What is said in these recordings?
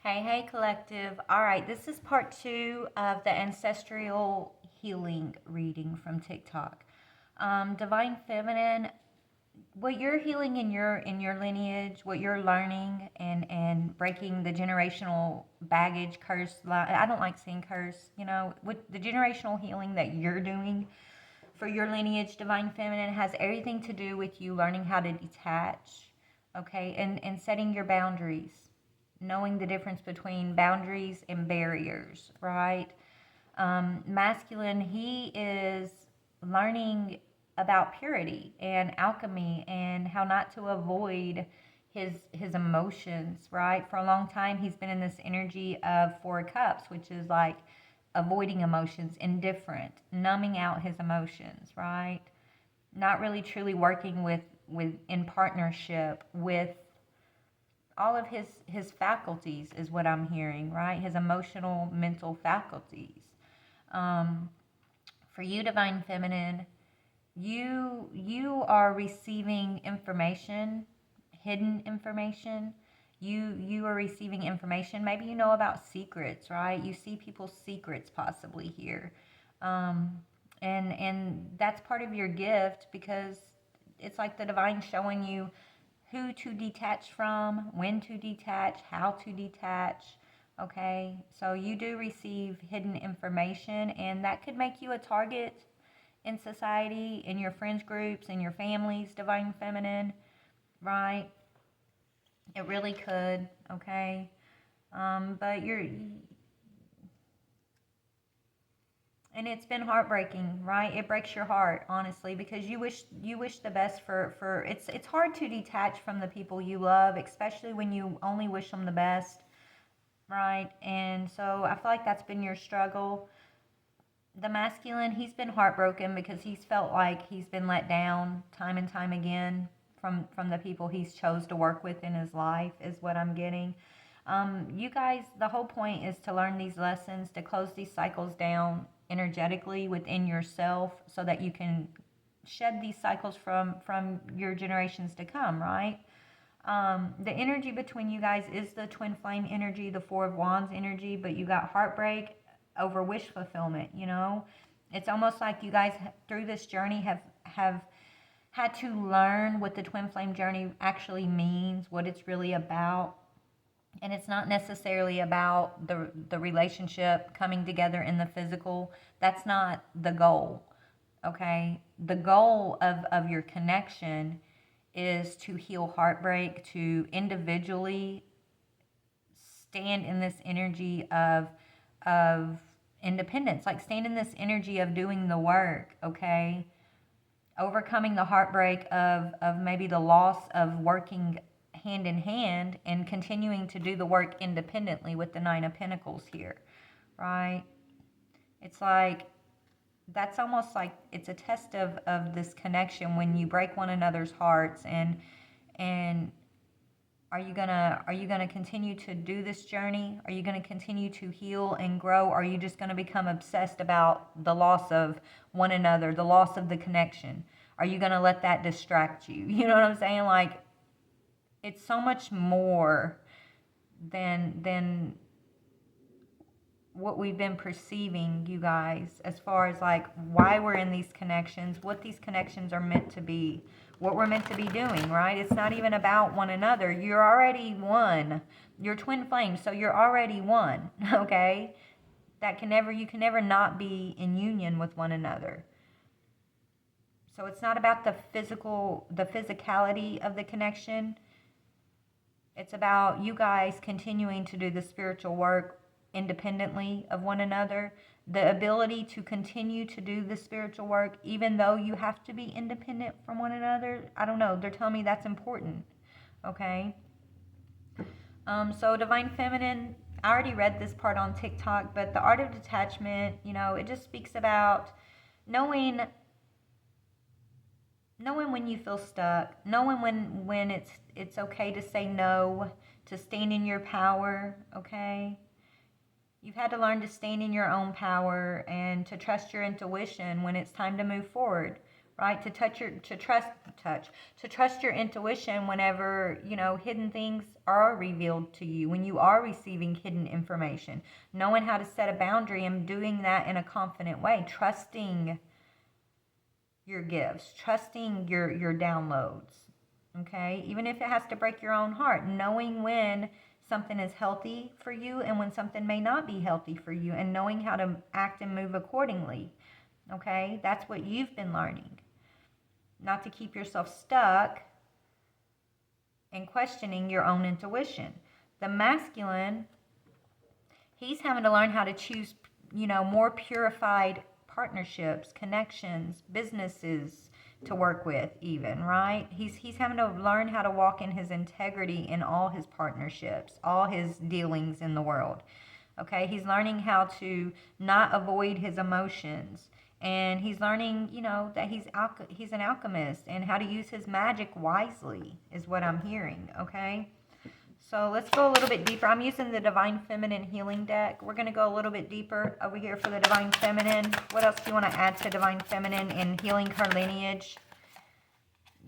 Hey, collective. All right, this is part two of the ancestral healing reading from TikTok. Divine Feminine, what you're healing in your lineage, what you're learning and breaking the generational baggage curse. I don't like saying curse. With the generational healing that you're doing for your lineage, Divine Feminine, has everything to do with you learning how to detach, okay, and setting your boundaries, knowing the difference between boundaries and barriers, right? Masculine, he is learning about purity and alchemy and how not to avoid his emotions, right? For a long time, he's been in this energy of Four of Cups, which is like avoiding emotions, indifferent, numbing out his emotions, right? Not really truly working with in partnership with all of his faculties is what I'm hearing, right? His emotional, mental faculties. Um, for you, Divine Feminine, you are receiving information, hidden information. You are receiving information. Maybe you know about secrets, right? You see people's secrets possibly here, um, and that's part of your gift because it's like the divine showing you who to detach from, when to detach, how to detach. Okay, so you do receive hidden information, and that could make you a target in society, in your friends groups, in your families, Divine Feminine, right? It really could, okay? But and it's been heartbreaking, right? It breaks your heart, honestly, because you wish the best for it's hard to detach from the people you love, especially when you only wish them the best, right? And so I feel like that's been your struggle. The masculine, he's been heartbroken because he's felt like he's been let down time and time again from the people he's chose to work with in his life, is what I'm getting. You guys, the whole point is to learn these lessons, to close these cycles down energetically within yourself so that you can shed these cycles from your generations to come, right? The energy between you guys is the twin flame energy, the Four of Wands energy, but you got heartbreak over wish fulfillment, you know? It's almost like you guys through this journey have had to learn what the twin flame journey actually means, what it's really about. And it's not necessarily about the relationship coming together in the physical. That's not the goal. Okay? The goal of your connection is to heal heartbreak, to individually stand in this energy of independence, like stand in this energy of doing the work, okay? Overcoming the heartbreak of maybe the loss of working hand in hand and continuing to do the work independently with the Nine of Pentacles here, right? It's like that's almost like it's a test of this connection when you break one another's hearts and are you gonna continue to do this journey? Are you gonna continue to heal and grow? Or are you just gonna become obsessed about the loss of one another, the loss of the connection? Are you gonna let that distract you? You know what I'm saying? Like it's so much more than what we've been perceiving, you guys, as far as like why we're in these connections, what these connections are meant to be, what we're meant to be doing, right? It's not even about one another. You're already one. You're twin flames, so you're already one, okay? You can never not be in union with one another. So it's not about the physicality of the connection. It's about you guys continuing to do the spiritual work independently of one another. The ability to continue to do the spiritual work, even though you have to be independent from one another. I don't know. They're telling me that's important. Okay. So Divine Feminine, I already read this part on TikTok, but the art of detachment, it just speaks about knowing knowing when you feel stuck, knowing when it's okay to say no, to stand in your power, okay? You've had to learn to stand in your own power and to trust your intuition when it's time to move forward, right? To trust your intuition whenever, hidden things are revealed to you, when you are receiving hidden information, knowing how to set a boundary and doing that in a confident way, trusting your gifts, trusting your downloads. Okay? Even if it has to break your own heart, knowing when something is healthy for you and when something may not be healthy for you, and knowing how to act and move accordingly. Okay? That's what you've been learning. Not to keep yourself stuck and questioning your own intuition. The masculine, he's having to learn how to choose, more purified partnerships, connections, businesses to work with, even, right? He's having to learn how to walk in his integrity in all his partnerships, all his dealings in the world. Okay, he's learning how to not avoid his emotions, and he's learning, that he's an alchemist, and how to use his magic wisely is what I'm hearing. Okay, so let's go a little bit deeper. I'm using the Divine Feminine Healing deck. We're going to go a little bit deeper over here for the Divine Feminine. What else do you want to add to Divine Feminine in healing her lineage?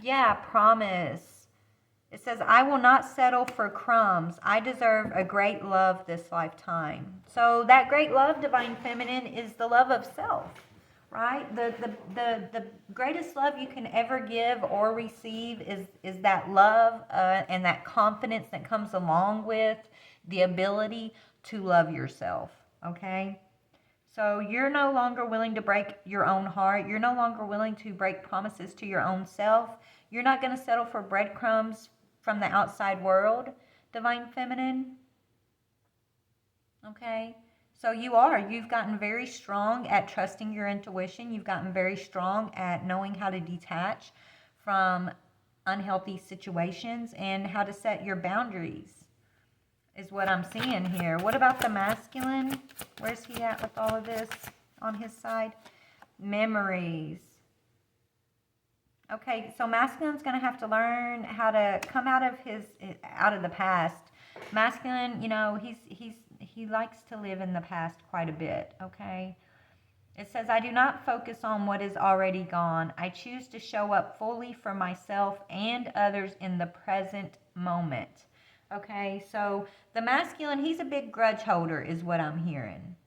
Yeah, promise. It says, I will not settle for crumbs. I deserve a great love this lifetime. So that great love, Divine Feminine, is the love of self, right? The greatest love you can ever give or receive is that love and that confidence that comes along with the ability to love yourself, okay? So you're no longer willing to break your own heart. You're no longer willing to break promises to your own self. You're not going to settle for breadcrumbs from the outside world, Divine Feminine. Okay? So you've gotten very strong at trusting your intuition. You've gotten very strong at knowing how to detach from unhealthy situations and how to set your boundaries, is what I'm seeing here. What about the masculine? Where's he at with all of this on his side? Memories. Okay, so masculine's going to have to learn how to come out of the past. Masculine, he likes to live in the past quite a bit, okay? It says, I do not focus on what is already gone. I choose to show up fully for myself and others in the present moment. Okay, so the masculine, he's a big grudge holder is what I'm hearing.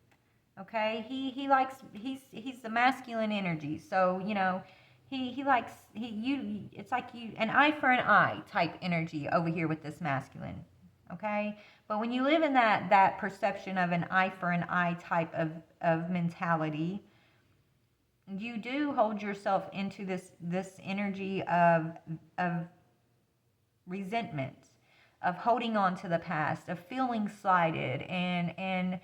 Okay, he's the masculine energy. So, he likes, it's like an eye for an eye type energy over here with this masculine. Okay, but when you live in that perception of an eye for an eye type of mentality, you do hold yourself into this energy of resentment, of holding on to the past, of feeling slighted, and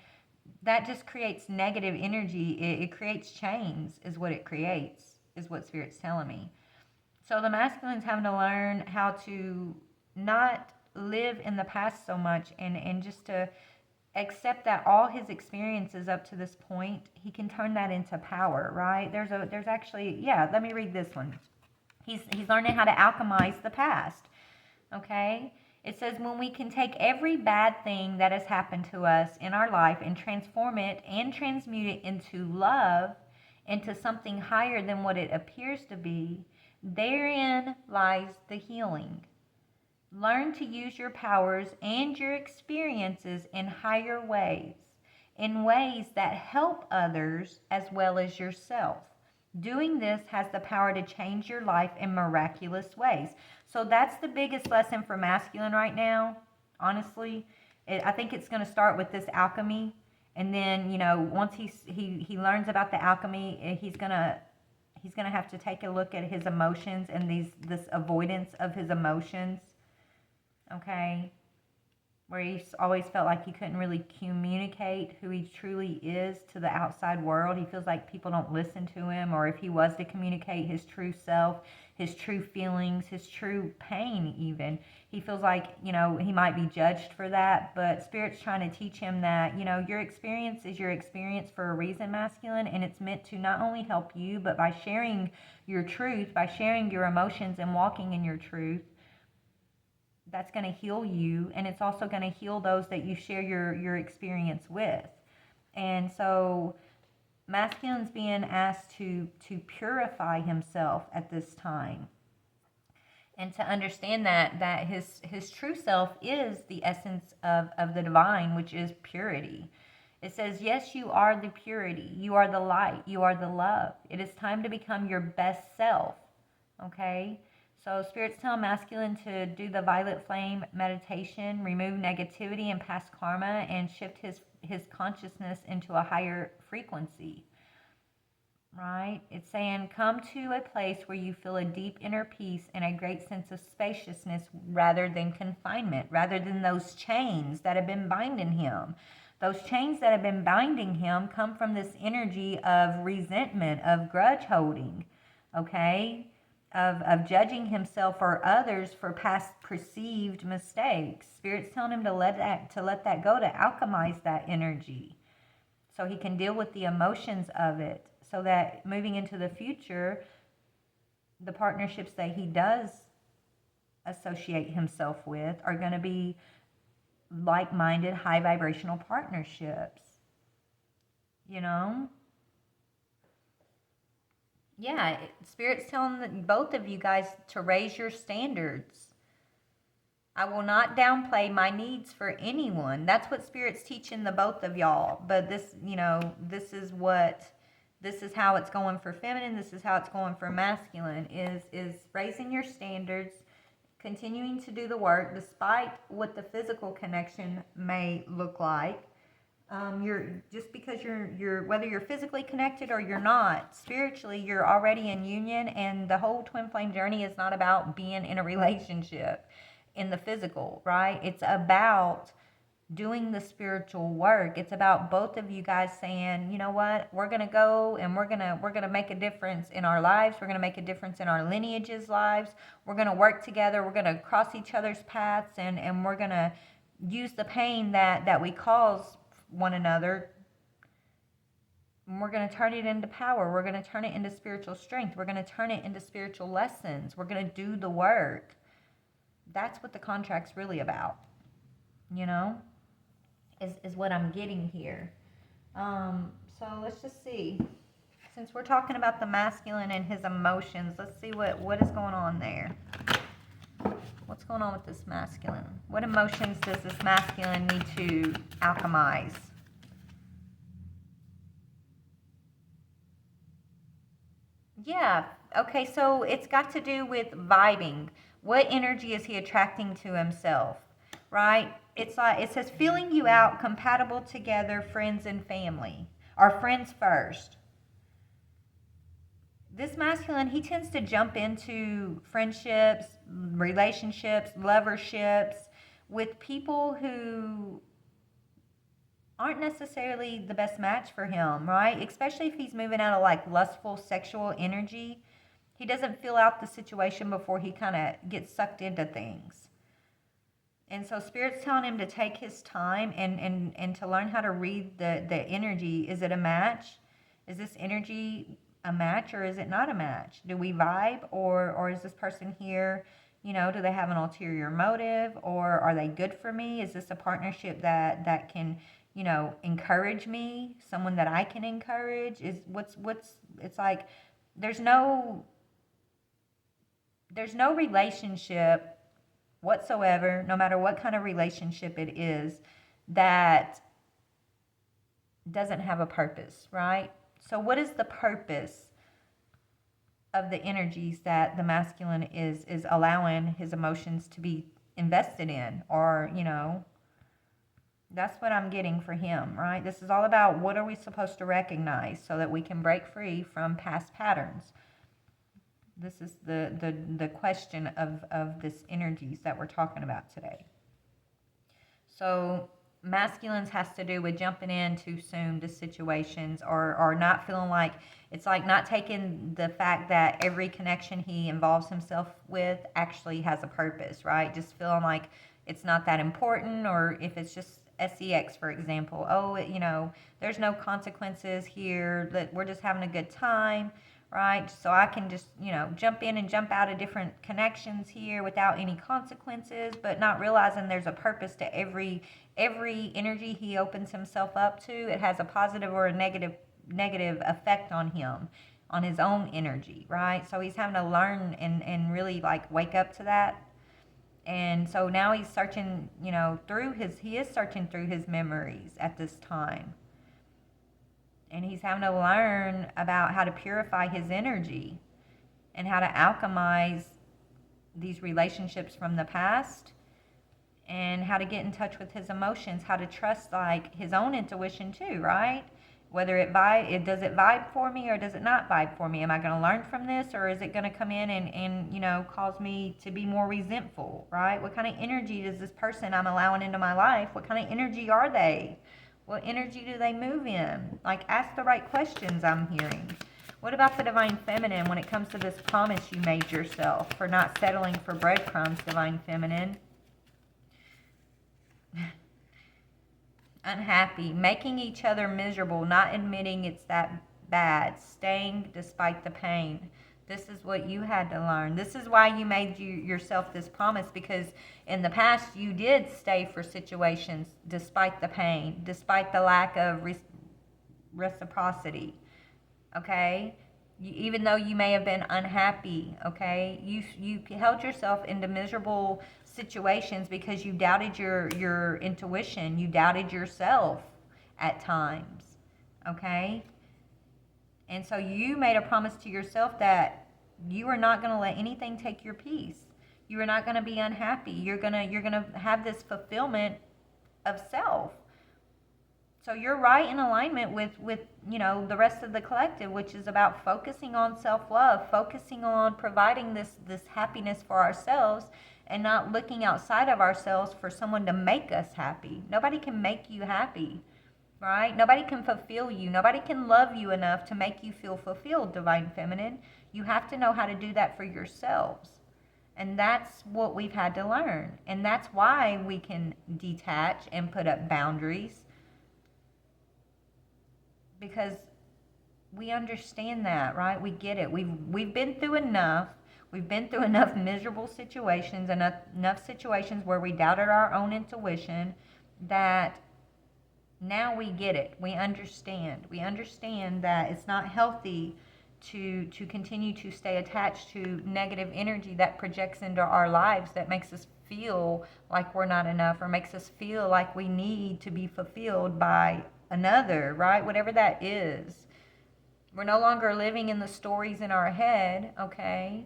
that just creates negative energy. It creates chains, is what it creates, is what Spirit's telling me. So the masculine's having to learn how to not live in the past so much, and just to accept that all his experiences up to this point, he can turn that into power, right? There's actually, yeah, let me read this one. He's learning how to alchemize the past, okay? It says, when we can take every bad thing that has happened to us in our life and transform it and transmute it into love, into something higher than what it appears to be, therein lies the healing. Learn to use your powers and your experiences in higher ways, in ways that help others as well as yourself. Doing this has the power to change your life in miraculous ways. So that's the biggest lesson for masculine right now, honestly. I think it's going to start with this alchemy. And then, once he learns about the alchemy, he's going to have to take a look at his emotions and this avoidance of his emotions. Okay, where he's always felt like he couldn't really communicate who he truly is to the outside world. He feels like people don't listen to him, or if he was to communicate his true self, his true feelings, his true pain even, he feels like, he might be judged for that. But Spirit's trying to teach him that, your experience is your experience for a reason, masculine, and it's meant to not only help you, but by sharing your truth, by sharing your emotions and walking in your truth, that's going to heal you, and it's also going to heal those that you share your experience with. And so masculine's being asked to purify himself at this time, and to understand that his true self is the essence of the divine, which is purity. It says, yes, you are the purity, you are the light, you are the love. It is time to become your best self. Okay, so spirits tell masculine to do the violet flame meditation, remove negativity and past karma, and shift his consciousness into a higher frequency. Right? It's saying, come to a place where you feel a deep inner peace and a great sense of spaciousness rather than confinement, rather than those chains that have been binding him. Those chains that have been binding him come from this energy of resentment, of grudge holding, okay? Of judging himself or others for past perceived mistakes. Spirit's telling him to let that go, to alchemize that energy so he can deal with the emotions of it, so that moving into the future, the partnerships that he does associate himself with are going to be like-minded, high vibrational partnerships. You know? Yeah, Spirit's telling both of you guys to raise your standards. I will not downplay my needs for anyone. That's what Spirit's teaching the both of y'all. But this, this is how it's going for feminine. This is how it's going for masculine. Is raising your standards, continuing to do the work despite what the physical connection may look like. You're just because you're whether you're physically connected or you're not, spiritually you're already in union, and the whole twin flame journey is not about being in a relationship in the physical, right? It's about doing the spiritual work. It's about both of you guys saying, you know what, we're gonna go and we're gonna make a difference in our lives. We're gonna make a difference in our lineage's lives. We're gonna work together. We're gonna cross each other's paths, and we're gonna use the pain that we cause one another. We're going to turn it into power. We're going to turn it into spiritual strength. We're going to turn it into spiritual lessons. We're going to do the work. That's what the contract's really about, is what I'm getting here. So let's just see. Since we're talking about the masculine and his emotions, let's see what is going on there. What's going on with this masculine? What emotions does this masculine need to alchemize? Yeah, okay, so it's got to do with vibing. What energy is he attracting to himself, right? It's like, it says feeling you out, compatible together, friends and family. Or friends first. This masculine, he tends to jump into friendships, relationships, loverships with people who aren't necessarily the best match for him, right? Especially if he's moving out of like lustful sexual energy. He doesn't feel out the situation before he kind of gets sucked into things. And so Spirit's telling him to take his time and to learn how to read the energy. Is it a match? Is this energy a match, or is it not a match? Do we vibe, or is this person here, do they have an ulterior motive, or are they good for me? Is this a partnership that can, encourage me, someone that I can encourage? Is what's it's like there's no relationship whatsoever, no matter what kind of relationship it is, that doesn't have a purpose, right? So what is the purpose of the energies that the masculine is allowing his emotions to be invested in? Or, that's what I'm getting for him, right? This is all about what are we supposed to recognize so that we can break free from past patterns. This is the question of this energies that we're talking about today. So masculines has to do with jumping in too soon to situations, or not feeling like, it's like not taking the fact that every connection he involves himself with actually has a purpose, right? Just feeling like it's not that important, or if it's just sex, for example, there's no consequences here, that we're just having a good time, right? So I can just, jump in and jump out of different connections here without any consequences, but not realizing there's a purpose to every energy he opens himself up to. It has a positive or a negative negative effect on him, on his own energy, right? So he's having to learn and really like wake up to that. And so now he's searching, he is searching through his memories at this time. And he's having to learn about how to purify his energy and how to alchemize these relationships from the past, and how to get in touch with his emotions, how to trust like his own intuition too, right? Whether does it vibe for me or does it not vibe for me? Am I going to learn from this, or is it going to come in and cause me to be more resentful, right? What kind of energy does this person I'm allowing into my life, what kind of energy are they? What energy do they move in? Like, ask the right questions, I'm hearing. What about the Divine Feminine when it comes to this promise you made yourself for not settling for breadcrumbs, Divine Feminine? Unhappy, making each other miserable, not admitting it's that bad, staying despite the pain. This is what you had to learn. This is why you made yourself this promise, because in the past you did stay for situations despite the pain, despite the lack of reciprocity. Okay? Even though you may have been unhappy, okay? You held yourself into miserable situations because you doubted your intuition. You doubted yourself at times, okay? And so you made a promise to yourself that you are not going to let anything take your peace. You are not going to be unhappy. You're going to have this fulfillment of self. So you're right in alignment with the rest of the collective, which is about focusing on self-love, focusing on providing this happiness for ourselves, and not looking outside of ourselves for someone to make us happy. Nobody can make you happy, right? Nobody can fulfill you. Nobody can love you enough to make you feel fulfilled, Divine Feminine. You have to know how to do that for yourselves. And that's what we've had to learn. And that's why we can detach and put up boundaries, because we understand that, right? We get it. We've been through enough. We've been through enough miserable situations, enough situations where we doubted our own intuition, that now we get it. We understand. We understand that it's not healthy to continue to stay attached to negative energy that projects into our lives, that makes us feel like we're not enough, or makes us feel like we need to be fulfilled by another, right? Whatever that is. We're no longer living in the stories in our head, okay?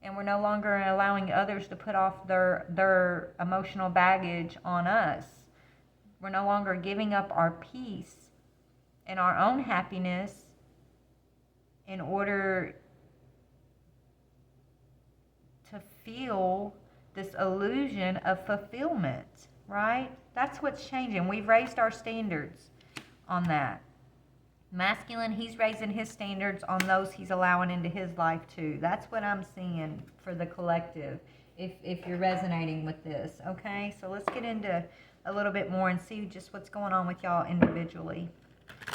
And we're no longer allowing others to put off their emotional baggage on us. We're no longer giving up our peace and our own happiness in order to feel this illusion of fulfillment, right? That's what's changing. We've raised our standards on that. Masculine, he's raising his standards on those he's allowing into his life too. That's what I'm seeing for the collective, if you're resonating with this, okay? So let's get into a little bit more and see just what's going on with y'all individually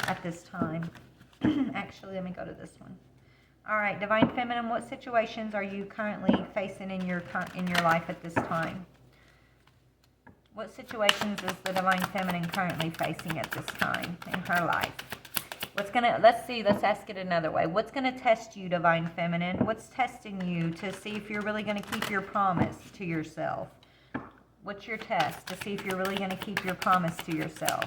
at this time. Actually, let me go to this one. All right, Divine Feminine, what situations are you currently facing in your life at this time? What situations is the Divine Feminine currently facing at this time in her life? Let's ask it another way. What's gonna test you, Divine Feminine? What's testing you to see if you're really gonna keep your promise to yourself? What's your test to see if you're really gonna keep your promise to yourself?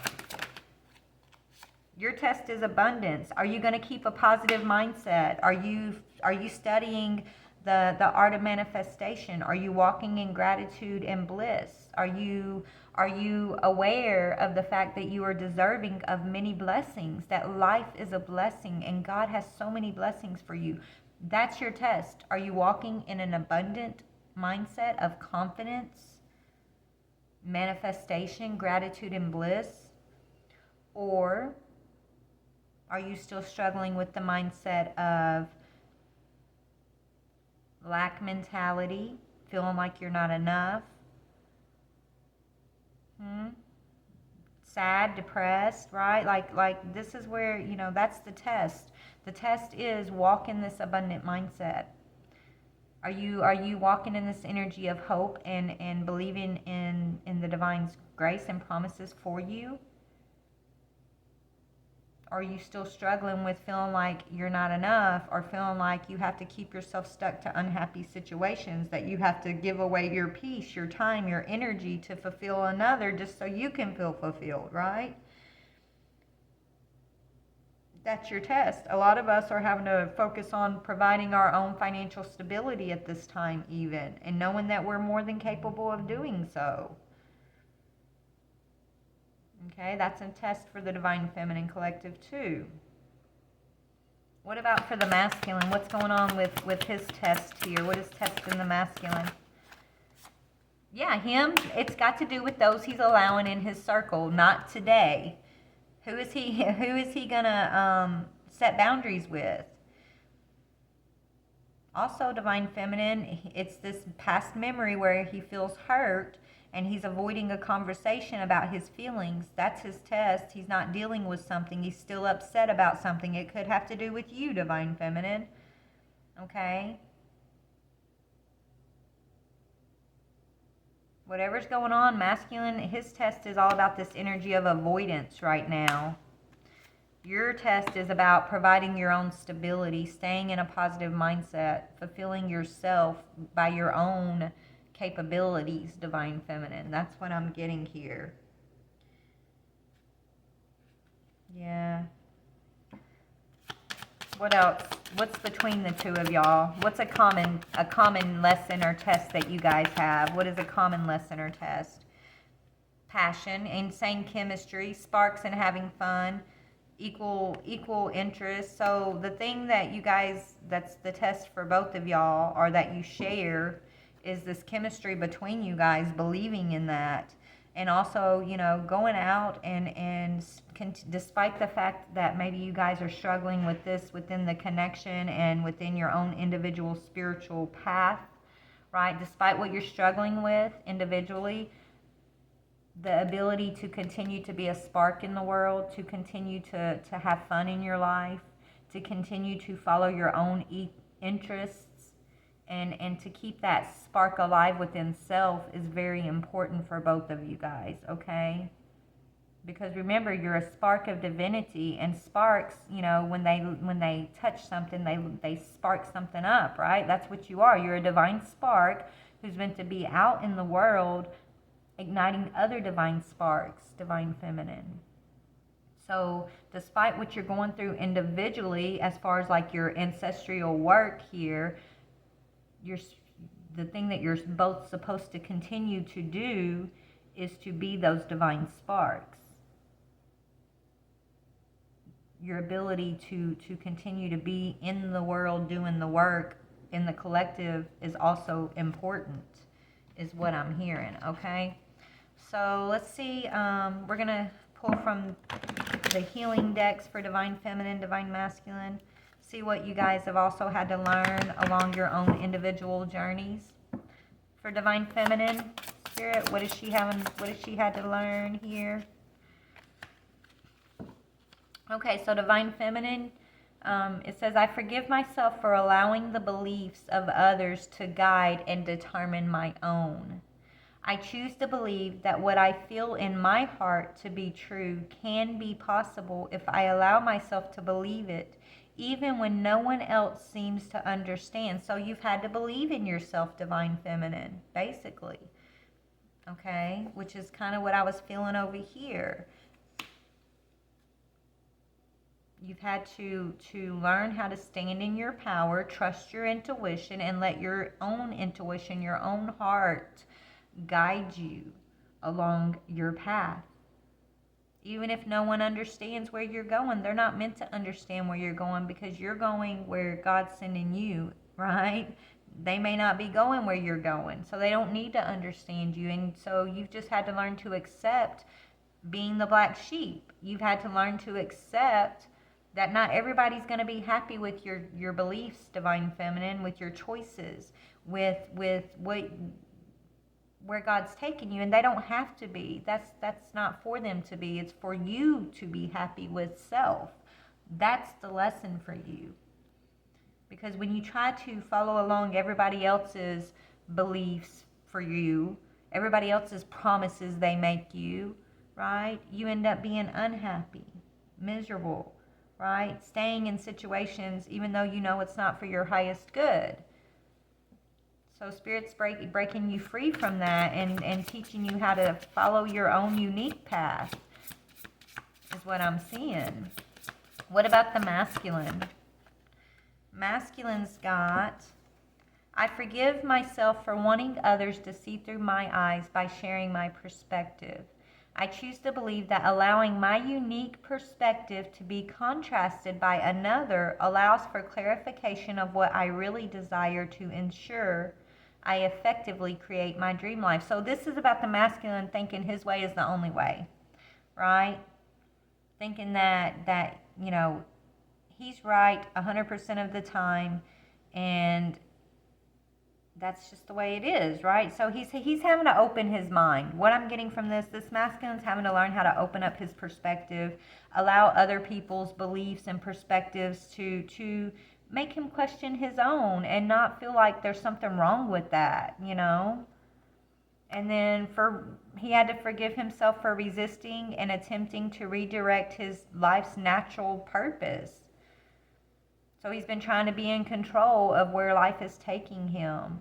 Your test is abundance. Are you gonna keep a positive mindset? Are you studying the art of manifestation? Are you walking in gratitude and bliss? Are you aware of the fact that you are deserving of many blessings, that life is a blessing and God has so many blessings for you? That's your test. Are you walking in an abundant mindset of confidence, manifestation, gratitude, and bliss? Or are you still struggling with the mindset of lack mentality, feeling like you're not enough? Sad, depressed, right? Like this is where, that's the test. The test is walk in this abundant mindset. Are you walking in this energy of hope and believing in the divine's grace and promises for you? Are you still struggling with feeling like you're not enough, or feeling like you have to keep yourself stuck to unhappy situations, that you have to give away your peace, your time, your energy to fulfill another just so you can feel fulfilled, right? That's your test. A lot of us are having to focus on providing our own financial stability at this time, even, and knowing that we're more than capable of doing so. Okay, that's a test for the Divine Feminine Collective too. What about for the masculine? What's going on with his test here? What is testing the masculine? Yeah, him. It's got to do with those he's allowing in his circle. Not today. Who is he? Who is he gonna set boundaries with? Also, Divine Feminine, it's this past memory where he feels hurt and he's avoiding a conversation about his feelings. That's his test. He's not dealing with something. He's still upset about something. It could have to do with you, Divine Feminine. Okay? Whatever's going on, masculine, his test is all about this energy of avoidance right now. Your test is about providing your own stability, staying in a positive mindset, fulfilling yourself by your own capabilities, Divine Feminine. That's what I'm getting here. Yeah. What else? What's between the two of y'all? What's a common lesson or test that you guys have? What is a common lesson or test? Passion, insane chemistry, sparks and having fun, equal interest. So the thing that you guys, that's the test for both of y'all, or that you share, is this chemistry between you guys, believing in that. And also, you know, going out and despite the fact that maybe you guys are struggling with this within the connection and within your own individual spiritual path, right? Despite what you're struggling with individually, the ability to continue to be a spark in the world, to continue to have fun in your life, to continue to follow your own interests, and to keep that spark alive within self is very important for both of you guys, okay? Because remember, you're a spark of divinity, and sparks, you know, when they touch something, they spark something up, right? That's what you are. You're a divine spark who's meant to be out in the world igniting other divine sparks, Divine Feminine. So despite what you're going through individually, as far as like your ancestral work here, the thing that you're both supposed to continue to do is to be those divine sparks. Your ability to continue to be in the world, doing the work in the collective is also important, is what I'm hearing, okay? So let's see, we're going to pull from the healing decks for Divine Feminine, Divine Masculine. See what you guys have also had to learn along your own individual journeys. For Divine Feminine, Spirit, what is she had to learn here? Okay, so Divine Feminine, it says, I forgive myself for allowing the beliefs of others to guide and determine my own. I choose to believe that what I feel in my heart to be true can be possible if I allow myself to believe it, even when no one else seems to understand. So you've had to believe in yourself, Divine Feminine, basically. Okay, which is kind of what I was feeling over here. You've had to learn how to stand in your power, trust your intuition, and let your own intuition, your own heart, guide you along your path. Even if no one understands where you're going, they're not meant to understand where you're going, because you're going where God's sending you, right? They may not be going where you're going, so they don't need to understand you. And so you've just had to learn to accept being the black sheep. You've had to learn to accept that not everybody's going to be happy with your beliefs, Divine Feminine, with your choices, with what where God's taking you, and they don't have to be. That's not for them to be. It's for you to be happy with self. That's the lesson for you. Because when you try to follow along everybody else's beliefs for you, everybody else's promises they make you, right? You end up being unhappy, miserable, right? Staying in situations even though you know it's not for your highest good. So Spirit's breaking you free from that and teaching you how to follow your own unique path is what I'm seeing. What about the masculine? Masculine's got, I forgive myself for wanting others to see through my eyes by sharing my perspective. I choose to believe that allowing my unique perspective to be contrasted by another allows for clarification of what I really desire to ensure I effectively create my dream life. So this is about the masculine thinking his way is the only way, right? Thinking that you know, he's right 100% of the time, and that's just the way it is, right? So he's having to open his mind. What I'm getting from this masculine's having to learn how to open up his perspective, allow other people's beliefs and perspectives to make him question his own and not feel like there's something wrong with that, you know? And then he had to forgive himself for resisting and attempting to redirect his life's natural purpose. So he's been trying to be in control of where life is taking him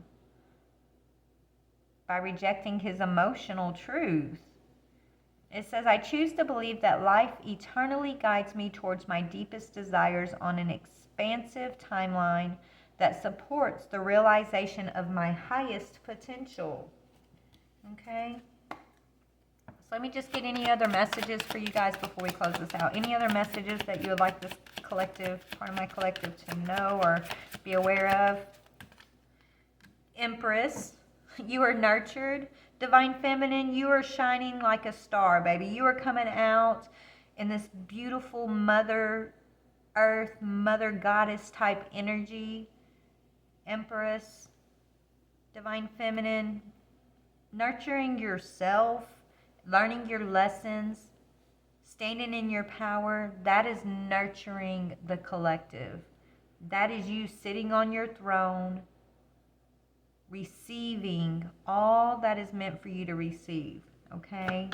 by rejecting his emotional truth. It says, I choose to believe that life eternally guides me towards my deepest desires on an expansive timeline that supports the realization of my highest potential. Okay? So let me just get any other messages for you guys before we close this out. Any other messages that you would like this collective, part of my collective, to know or be aware of? Empress, you are nurtured. Divine Feminine, you are shining like a star, baby. You are coming out in this beautiful Mother Earth, Mother Goddess type energy. Empress, Divine Feminine, nurturing yourself, learning your lessons, standing in your power, that is nurturing the collective. That is you sitting on your throne, receiving all that is meant for you to receive, okay?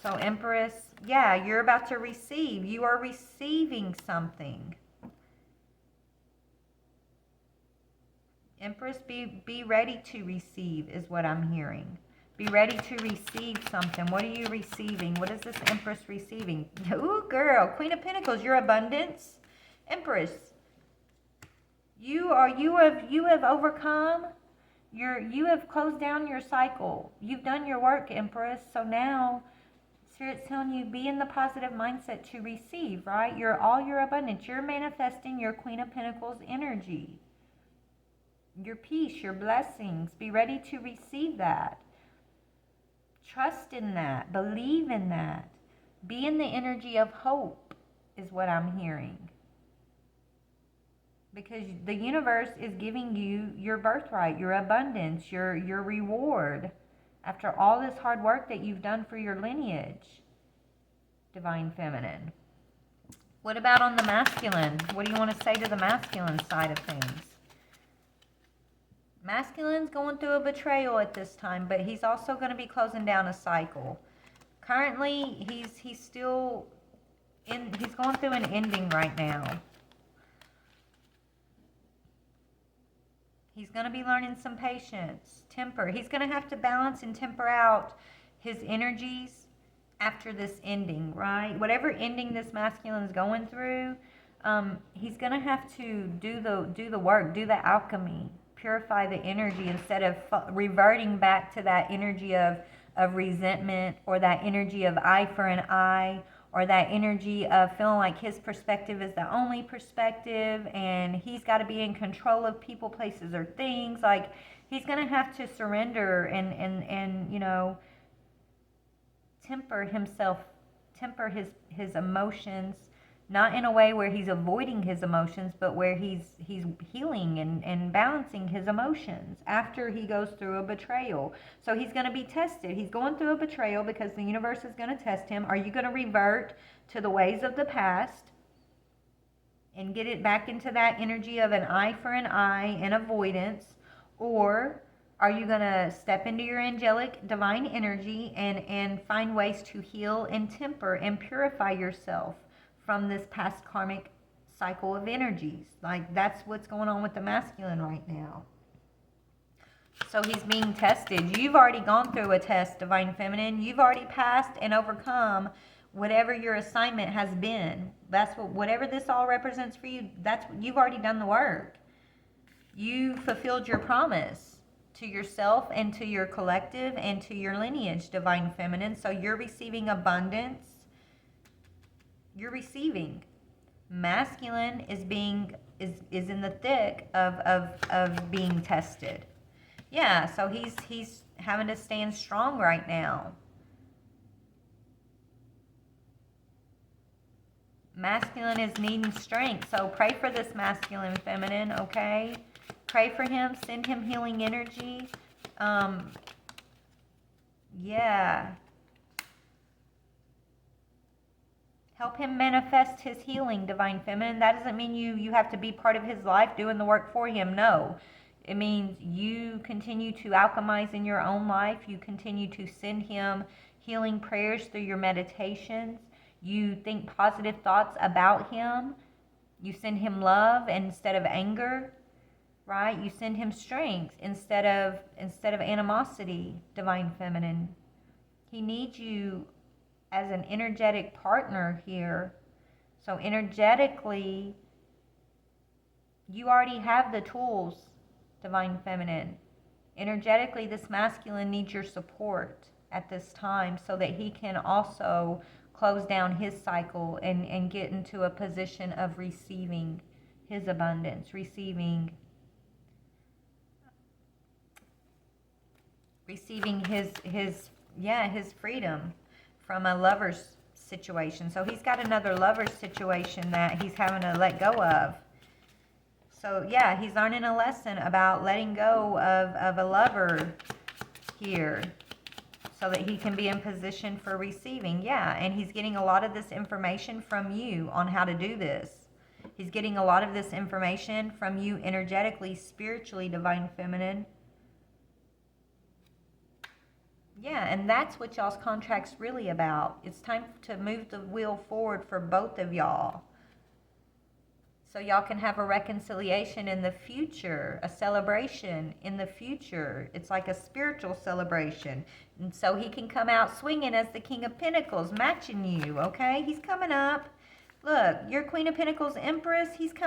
So Empress, yeah, you're about to receive. You are receiving something. Empress, be ready to receive is what I'm hearing. Be ready to receive something. What are you receiving? What is this Empress receiving? Ooh, girl, Queen of Pentacles, your abundance. Empress, you have overcome. You have closed down your cycle. You've done your work, Empress. So now Spirit's telling you, be in the positive mindset to receive, right? You're all your abundance. You're manifesting your Queen of Pentacles energy. Your peace, your blessings. Be ready to receive that. Trust in that. Believe in that. Be in the energy of hope is what I'm hearing. Because the universe is giving you your birthright, your abundance, your reward after all this hard work that you've done for your lineage, Divine Feminine. What about on the masculine? What do you want to say to the masculine side of things? Masculine's going through a betrayal at this time, but he's also going to be closing down a cycle. Currently, he's still he's going through an ending right now. He's going to be learning some patience, temper. He's going to have to balance and temper out his energies after this ending, right? Whatever ending this masculine is going through, he's going to have to do the work, do the alchemy, purify the energy instead of reverting back to that energy of resentment or that energy of eye for an eye, or that energy of feeling like his perspective is the only perspective and he's got to be in control of people, places, or things. Like, he's going to have to surrender and you know, temper himself, temper his emotions, not in a way where he's avoiding his emotions, but where he's healing and balancing his emotions after he goes through a betrayal. So he's going to be tested. He's going through a betrayal because the universe is going to test him. Are you going to revert to the ways of the past and get it back into that energy of an eye for an eye and avoidance? Or are you going to step into your angelic divine energy and find ways to heal and temper and purify yourself from this past karmic cycle of energies. Like, that's what's going on with the masculine right now. So he's being tested. You've already gone through a test, Divine Feminine. You've already passed and overcome whatever your assignment has been. That's what, whatever this all represents for you, that's, you've already done the work. You fulfilled your promise to yourself and to your collective and to your lineage, Divine Feminine. So you're receiving abundance. You're receiving. Masculine is in the thick of being tested. Yeah, so he's having to stand strong right now. Masculine is needing strength, so pray for this masculine feminine, okay? Pray for him, send him healing energy. Yeah. Help him manifest his healing, Divine Feminine. That doesn't mean you have to be part of his life doing the work for him. No. It means you continue to alchemize in your own life. You continue to send him healing prayers through your meditations. You think positive thoughts about him. You send him love instead of anger, right? You send him strength instead of animosity, Divine Feminine. He needs you as an energetic partner here. So energetically, you already have the tools, Divine Feminine. Energetically, this masculine needs your support at this time so that he can also close down his cycle and get into a position of receiving his abundance, receiving his freedom from a lover's situation. So he's got another lover's situation that he's having to let go of. So yeah, he's learning a lesson about letting go of a lover here so that he can be in position for receiving. Yeah, and he's getting a lot of this information from you on how to do this. He's getting a lot of this information from you energetically, spiritually, Divine Feminine. Yeah, and that's what y'all's contract's really about. It's time to move the wheel forward for both of y'all. So y'all can have a reconciliation in the future, a celebration in the future. It's like a spiritual celebration. And so he can come out swinging as the King of Pentacles, matching you, okay? He's coming up. Look, your Queen of Pentacles Empress, he's about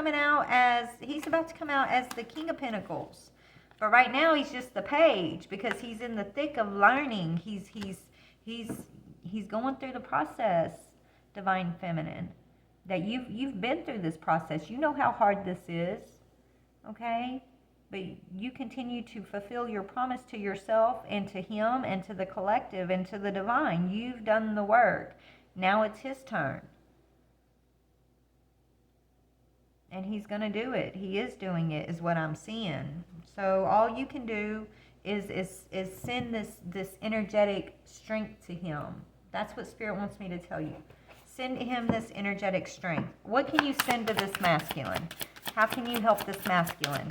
to come out as the King of Pentacles. But right now he's just the page because he's in the thick of learning. He's going through the process, Divine Feminine. That you've been through this process. You know how hard this is, okay? But you continue to fulfill your promise to yourself and to him and to the collective and to the divine. You've done the work. Now it's his turn. And he's going to do it. He is doing it, is what I'm seeing. So all you can do is send this energetic strength to him. That's what Spirit wants me to tell you. Send him this energetic strength. What can you send to this masculine? How can you help this masculine?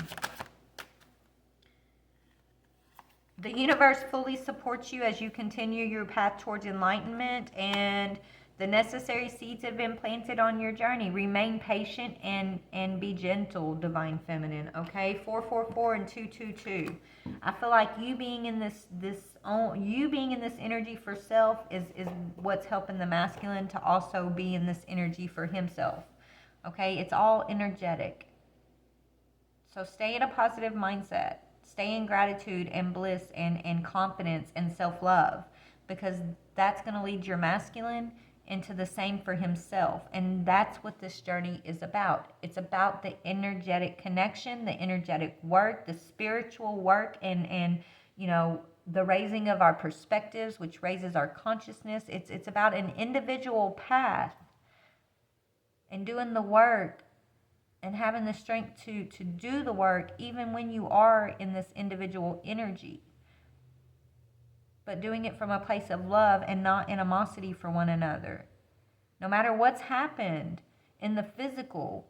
The universe fully supports you as you continue your path towards enlightenment, and the necessary seeds have been planted on your journey. Remain patient and be gentle, Divine Feminine. Okay, 444 and 222. I feel like you being in this energy for self is what's helping the masculine to also be in this energy for himself. Okay, it's all energetic. So stay in a positive mindset. Stay in gratitude and bliss and confidence and self-love, because that's going to lead your masculine into the same for himself. And that's what this journey is about. It's about the energetic connection, the energetic work, the spiritual work, and you know, the raising of our perspectives, which raises our consciousness. It's about an individual path and doing the work and having the strength to do the work even when you are in this individual energy. But doing it from a place of love and not animosity for one another. No matter what's happened in the physical,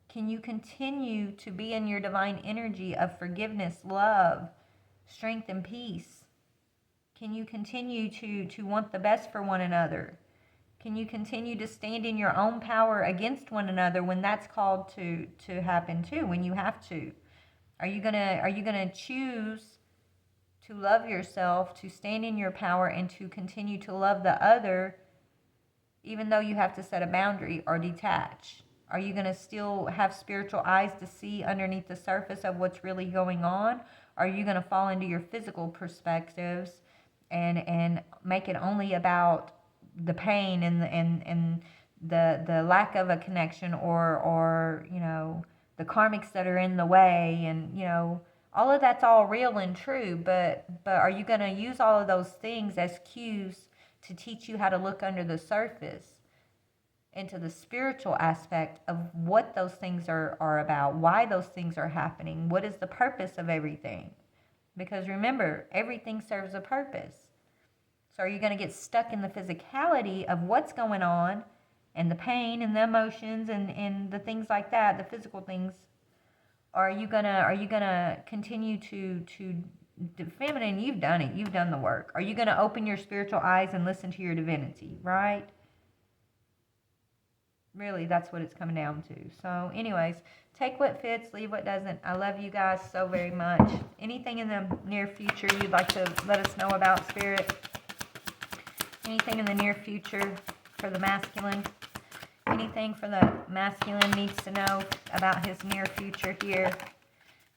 can you continue to be in your divine energy of forgiveness, love, strength, and peace? Can you continue to want the best for one another? Can you continue to stand in your own power against one another when that's called to happen too, when you have to? Are you gonna choose to love yourself, to stand in your power, and to continue to love the other, even though you have to set a boundary or detach? Are you going to still have spiritual eyes to see underneath the surface of what's really going on? Are you going to fall into your physical perspectives and make it only about the pain and the lack of a connection, or the karmics that are in the way, and all of that's all real and true, but are you going to use all of those things as cues to teach you how to look under the surface into the spiritual aspect of what those things are about, why those things are happening, what is the purpose of everything? Because remember, everything serves a purpose. So are you going to get stuck in the physicality of what's going on and the pain and the emotions and the things like that, the physical things? Or are you gonna continue to feminine? You've done it. You've done the work. Are you gonna open your spiritual eyes and listen to your divinity? Right? Really, that's what it's coming down to. So, anyways, take what fits, leave what doesn't. I love you guys so very much. Anything in the near future you'd like to let us know about, Spirit? Anything in the near future for the masculine? Anything for the masculine needs to know about his near future here?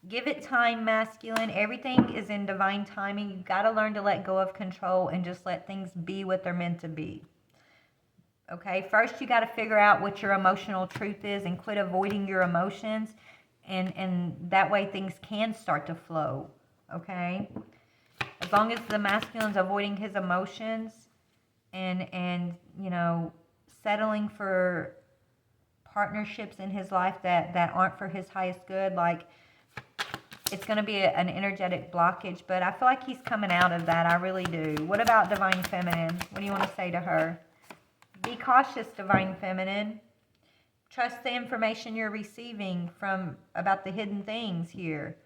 Give it time, masculine. Everything is in divine timing. You've got to learn to let go of control and just let things be what they're meant to be. Okay, first you got to figure out what your emotional truth is and quit avoiding your emotions, and that way things can start to flow. Okay, as long as the masculine's avoiding his emotions and settling for partnerships in his life that aren't for his highest good, like, it's going to be an energetic blockage, but I feel like he's coming out of that. I really do. What about Divine Feminine? What do you want to say to her? Be cautious, Divine Feminine. Trust the information you're receiving about the hidden things here.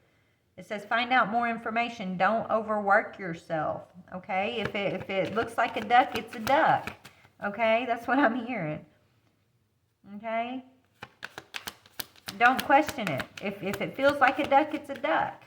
It says find out more information. Don't overwork yourself. Okay? If it looks like a duck, it's a duck. Okay? That's what I'm hearing. Okay? Don't question it. If it feels like a duck, it's a duck.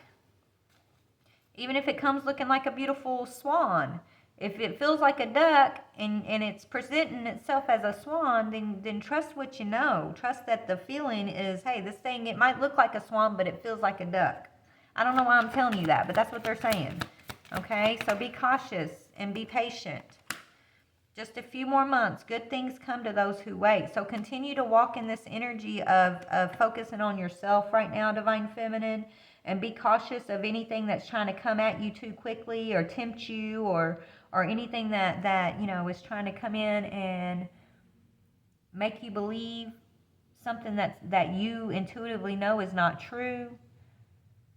Even if it comes looking like a beautiful swan. If it feels like a duck and it's presenting itself as a swan, then trust what you know. Trust that the feeling is, hey, this thing, it might look like a swan, but it feels like a duck. I don't know why I'm telling you that, but that's what they're saying. Okay? So be cautious and be patient. Just a few more months. Good things come to those who wait. So continue to walk in this energy of focusing on yourself right now, Divine Feminine, and be cautious of anything that's trying to come at you too quickly or tempt you, or anything that is trying to come in and make you believe something that you intuitively know is not true.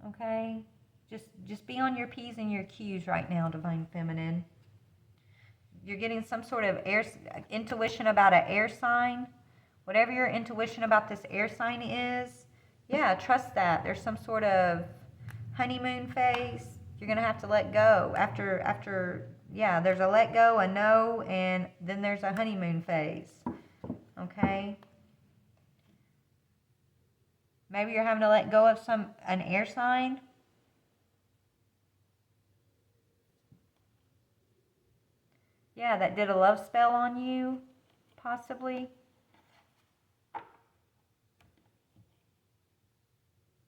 Okay? Just be on your P's and your Q's right now, Divine Feminine. You're getting some sort of intuition about an air sign. Whatever your intuition about this air sign is, yeah, trust that. There's some sort of honeymoon phase. You're going to have to let go. After, there's a let go, a no, and then there's a honeymoon phase. Okay? Maybe you're having to let go of an air sign. Yeah, that did a love spell on you, possibly.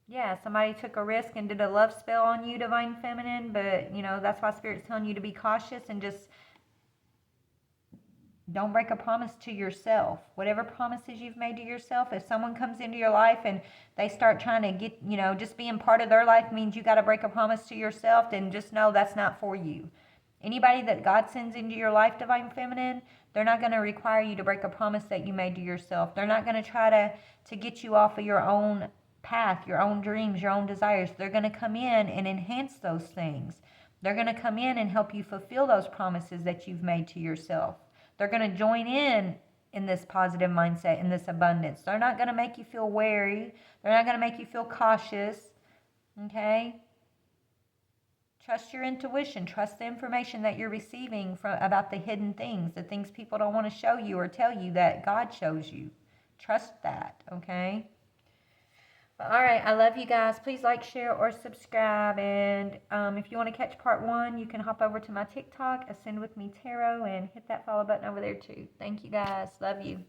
Yeah, somebody took a risk and did a love spell on you, Divine Feminine, but, that's why Spirit's telling you to be cautious and just don't break a promise to yourself. Whatever promises you've made to yourself, if someone comes into your life and they start trying to get, just being part of their life means you got to break a promise to yourself, then just know that's not for you. Anybody that God sends into your life, Divine Feminine, they're not going to require you to break a promise that you made to yourself. They're not going to try to get you off of your own path, your own dreams, your own desires. They're going to come in and enhance those things. They're going to come in and help you fulfill those promises that you've made to yourself. They're going to join in this positive mindset, in this abundance. They're not going to make you feel wary. They're not going to make you feel cautious. Okay? Trust your intuition. Trust the information that you're receiving about the hidden things, the things people don't want to show you or tell you that God shows you. Trust that, okay? But, all right, I love you guys. Please like, share, or subscribe. And if you want to catch part 1, you can hop over to my TikTok, Ascend With Me Tarot, and hit that follow button over there too. Thank you guys. Love you.